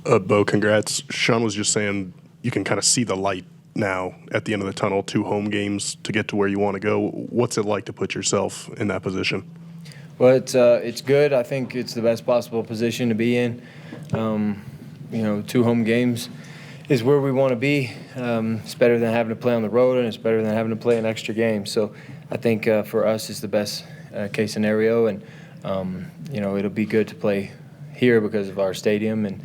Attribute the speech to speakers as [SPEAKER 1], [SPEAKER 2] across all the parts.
[SPEAKER 1] Bo, congrats. Sean was just saying you can kind of see the light now at the end of the tunnel, 2 home games to get to where you want to go. What's it like to put yourself in that position?
[SPEAKER 2] Well, it's good. I think it's the best possible position to be in. 2 home games is where we want to be. It's better than having to play on the road, and it's better than having to play an extra game. So I think for us it's the best case scenario, and it'll be good to play here because of our stadium and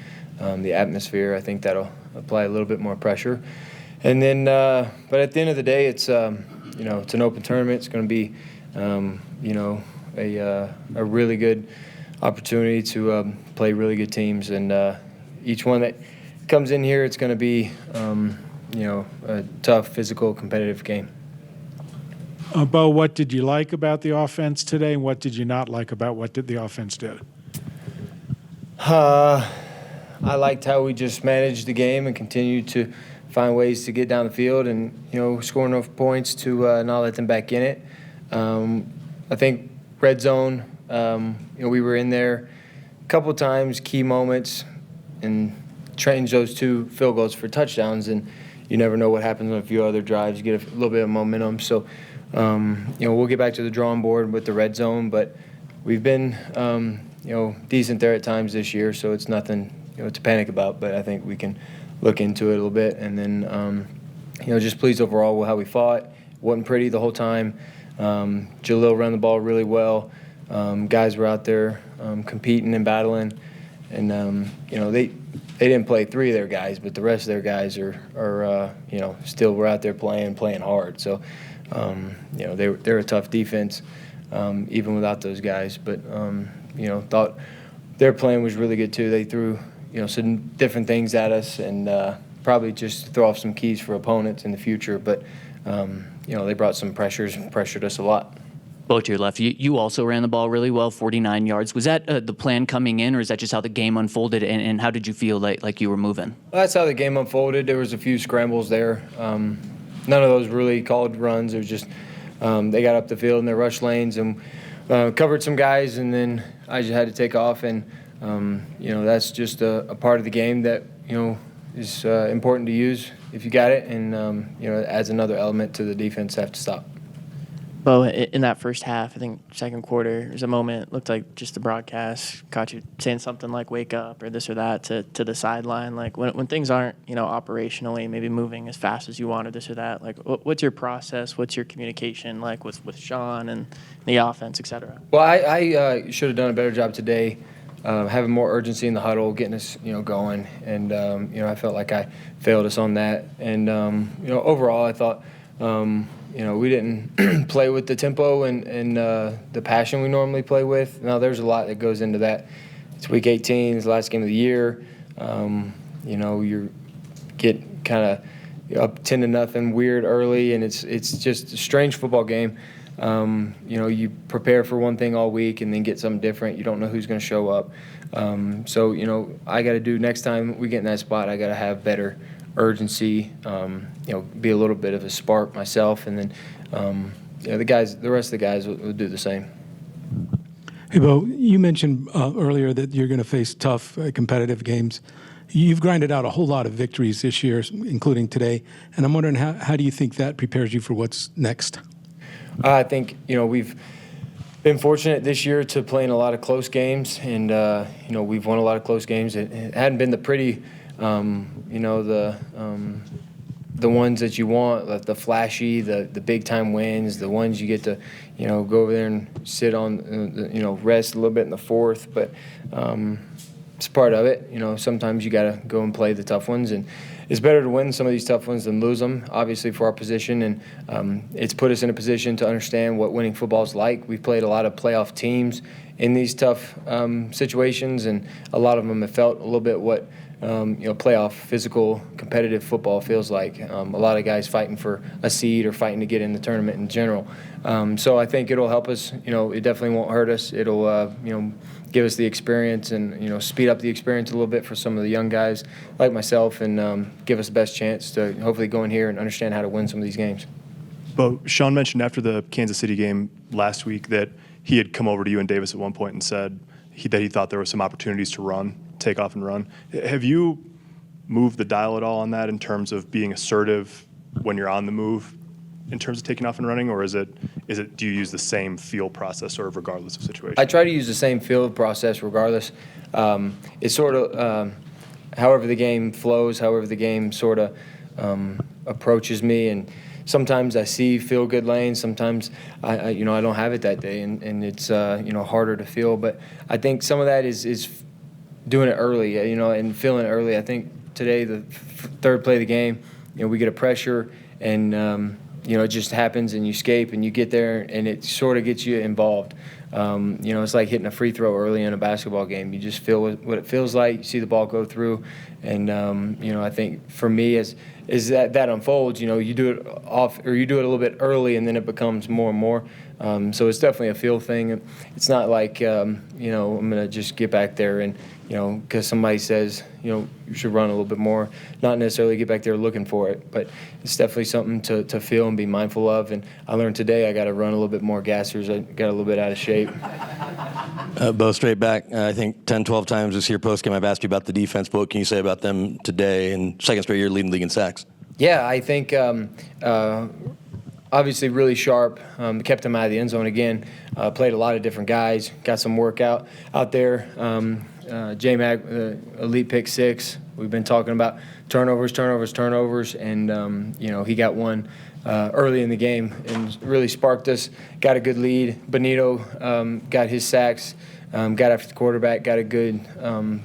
[SPEAKER 2] the atmosphere. I think that'll apply a little bit more pressure. And then, but at the end of the day, it's it's an open tournament. It's going to be a really good opportunity to play really good teams, and each one that comes in here, it's going to be a tough, physical, competitive game.
[SPEAKER 3] Bo, what did you like about the offense today, and what did you not like about what the offense did?
[SPEAKER 2] I liked how we just managed the game and continued to find ways to get down the field and score enough points to not let them back in it. I think red zone, we were in there a couple of times, key moments, and change those 2 field goals for touchdowns, and you never know what happens on a few other drives. You get a little bit of momentum. So, we'll get back to the drawing board with the red zone, but we've been, decent there at times this year, so it's nothing, to panic about, but I think we can look into it a little bit. And then, just pleased overall with how we fought. Wasn't pretty the whole time. Jalil ran the ball really well. Guys were out there competing and battling, and they didn't play 3 of their guys, but the rest of their guys are still were out there playing hard. So they're a tough defense even without those guys. But thought their plan was really good too. They threw some different things at us, and probably just to throw off some keys for opponents in the future. But they brought some pressures and pressured us a lot.
[SPEAKER 4] Bo, to your left, you also ran the ball really well, 49 yards. Was that the plan coming in, or is that just how the game unfolded, and how did you feel like you were moving?
[SPEAKER 2] Well, that's how the game unfolded. There was a few scrambles there. None of those really called runs. It was just they got up the field in their rush lanes and covered some guys, and then I just had to take off. And, that's just a part of the game that, is important to use if you got it, and, it adds another element to the defense have to stop.
[SPEAKER 5] Bo, in that first half, I think second quarter, there's a moment, looked like just the broadcast caught you saying something like wake up or this or that to the sideline. Like when things aren't, operationally maybe moving as fast as you want or this or that, like what's your process? What's your communication like with Sean and the offense, et cetera?
[SPEAKER 2] Well, I should have done a better job today, having more urgency in the huddle, getting us, going. And, I felt like I failed us on that. And, overall I thought, we didn't play with the tempo and the passion we normally play with. Now, there's a lot that goes into that. It's Week 18, it's the last game of the year. You get kind of up 10-0 weird early, and it's just a strange football game. You prepare for one thing all week and then get something different. You don't know who's going to show up. So, I got to do next time we get in that spot, I got to have better urgency, be a little bit of a spark myself, and then the rest of the guys will do the same.
[SPEAKER 6] Hey, Bo, you mentioned earlier that you're going to face tough competitive games. You've grinded out a whole lot of victories this year, including today, and I'm wondering how do you think that prepares you for what's next?
[SPEAKER 2] I think we've been fortunate this year to play in a lot of close games, and we've won a lot of close games. It hadn't been the pretty the ones that you want, like the flashy, the big time wins, the ones you get to, go over there and sit on, rest a little bit in the fourth. But it's part of it. Sometimes you got to go and play the tough ones, and it's better to win some of these tough ones than lose them, obviously, for our position. And it's put us in a position to understand what winning football is like. We've played a lot of playoff teams in these tough situations, and a lot of them have felt a little bit what playoff, physical, competitive football feels like. A lot of guys fighting for a seed or fighting to get in the tournament in general. So I think it'll help us. It definitely won't hurt us. It'll, give us the experience and, speed up the experience a little bit for some of the young guys like myself, and give us the best chance to hopefully go in here and understand how to win some of these games.
[SPEAKER 7] But Sean mentioned after the Kansas City game last week that he had come over to you and Davis at one point and said that he thought there were some opportunities to run. take off and run. Have you moved the dial at all on that in terms of being assertive when you're on the move in terms of taking off and running, or is it do you use the same feel process sort of regardless of situation?
[SPEAKER 2] I try to use the same field process regardless. It's sort of however the game flows, however the game sort of approaches me, and sometimes I see feel good lanes. Sometimes I don't have it that day, and it's harder to feel. But I think some of that is doing it early, and feeling it early. I think today the third play of the game, we get a pressure and. It just happens and you escape and you get there and it sort of gets you involved. It's like hitting a free throw early in a basketball game. You just feel what it feels like. You see the ball go through, and I think for me as that unfolds, you do it off or you do it a little bit early and then it becomes more and more. So it's definitely a feel thing. It's not like I'm gonna just get back there and because somebody says you should run a little bit more, not necessarily get back there looking for it, but it's definitely something to feel and be mindful of. And I learned today I got to run a little bit more gassers. I got a little bit out of shape.
[SPEAKER 8] Bo, straight back. I think 10, 12 times this year postgame I've asked you about the defense. What can you say about them today and second straight year leading the league in sacks?
[SPEAKER 2] Yeah, I think obviously really sharp. Kept them out of the end zone again. Played a lot of different guys. Got some work out there. J-Mac, elite pick 6. We've been talking about turnovers, and he got one early in the game and really sparked us. Got a good lead. Benito got his sacks. Got after the quarterback. Got a good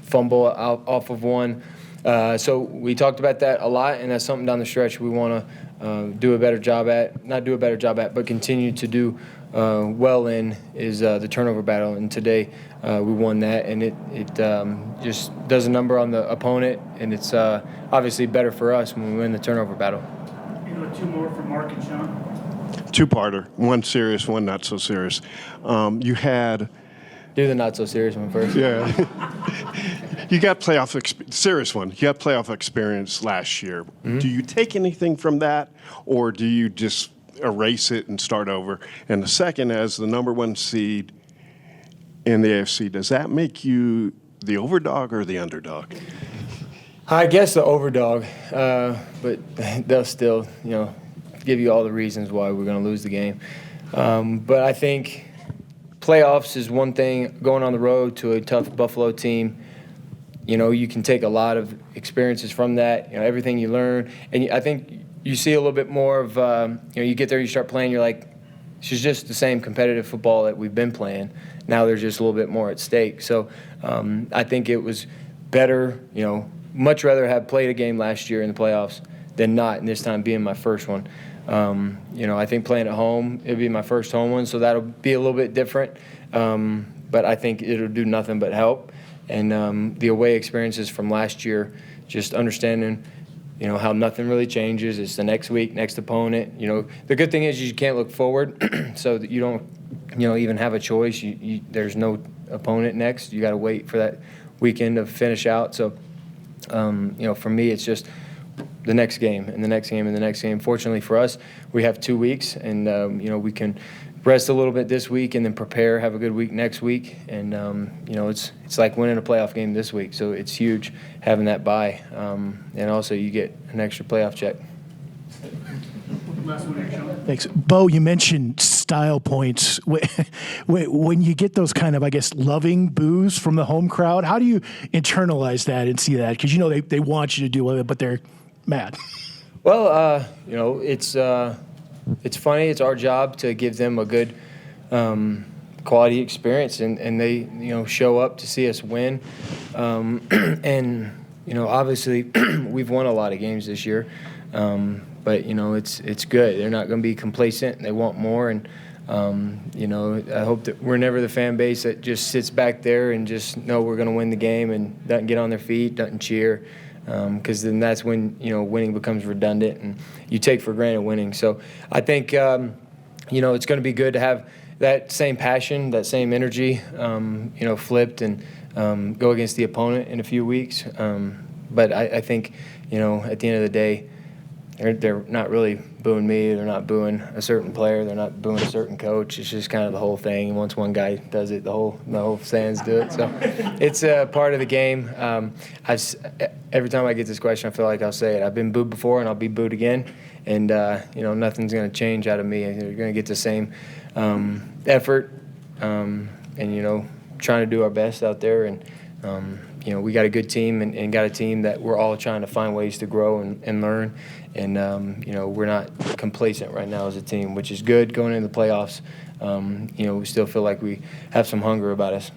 [SPEAKER 2] fumble off of one. So we talked about that a lot, and that's something down the stretch we want to do a better job at. Not do a better job at, but continue to do well in is the turnover battle. And today we won that, and it just does a number on the opponent, and it's obviously better for us when we win the turnover battle.
[SPEAKER 3] Two more for Mark and Sean.
[SPEAKER 1] Two-parter, one serious, one not so serious. You had
[SPEAKER 2] Do the not so serious one first.
[SPEAKER 1] Yeah. You got serious one. You got playoff experience last year. Mm-hmm. Do you take anything from that, or do you just erase it and start over? And the second, as the number 1 seed in the AFC, does that make you the overdog or the underdog?
[SPEAKER 2] I guess the overdog, but they'll still, give you all the reasons why we're going to lose the game. But I think playoffs is one thing. Going on the road to a tough Buffalo team, you can take a lot of experiences from that, everything you learn. And I think you see a little bit more of, you get there, you start playing, you're like, this is just the same competitive football that we've been playing. Now there's just a little bit more at stake. So I think it was better, much rather have played a game last year in the playoffs than not, and this time being my first one. I think playing at home, it'll be my first home one, so that'll be a little bit different. But I think it'll do nothing but help. And the away experiences from last year, just understanding, how nothing really changes. It's the next week, next opponent. The good thing is you can't look forward, so that you don't, even have a choice. There's no opponent next. You got to wait for that weekend to finish out. So, for me, it's just the next game and the next game and the next game. Fortunately for us, we have 2 weeks, and we can rest a little bit this week and then prepare, have a good week next week. And it's like winning a playoff game this week, so it's huge having that bye. And also you get an extra playoff check.
[SPEAKER 9] Thanks. Bo, you mentioned style points. When you get those kind of, I guess, loving boos from the home crowd, how do you internalize that and see that? Because they want you to do it, but they're mad.
[SPEAKER 2] Well, it's funny. It's our job to give them a good quality experience, and they show up to see us win. And obviously we've won a lot of games this year, but it's good. They're not going to be complacent. They want more, and I hope that we're never the fan base that just sits back there and just know we're going to win the game and doesn't get on their feet, doesn't cheer. Because then that's when winning becomes redundant and you take for granted winning. So I think it's going to be good to have that same passion, that same energy, flipped and go against the opponent in a few weeks. But I think at the end of the day, they're not really booing me. They're not booing a certain player. They're not booing a certain coach. It's just kind of the whole thing. And once one guy does it, the whole stands do it. So it's a part of the game. Every time I get this question, I feel like I'll say it. I've been booed before, and I'll be booed again. And nothing's going to change out of me. You're going to get the same effort, and trying to do our best out there. And we got a good team and got a team that we're all trying to find ways to grow and learn. And, we're not complacent right now as a team, which is good going into the playoffs. We still feel like we have some hunger about us.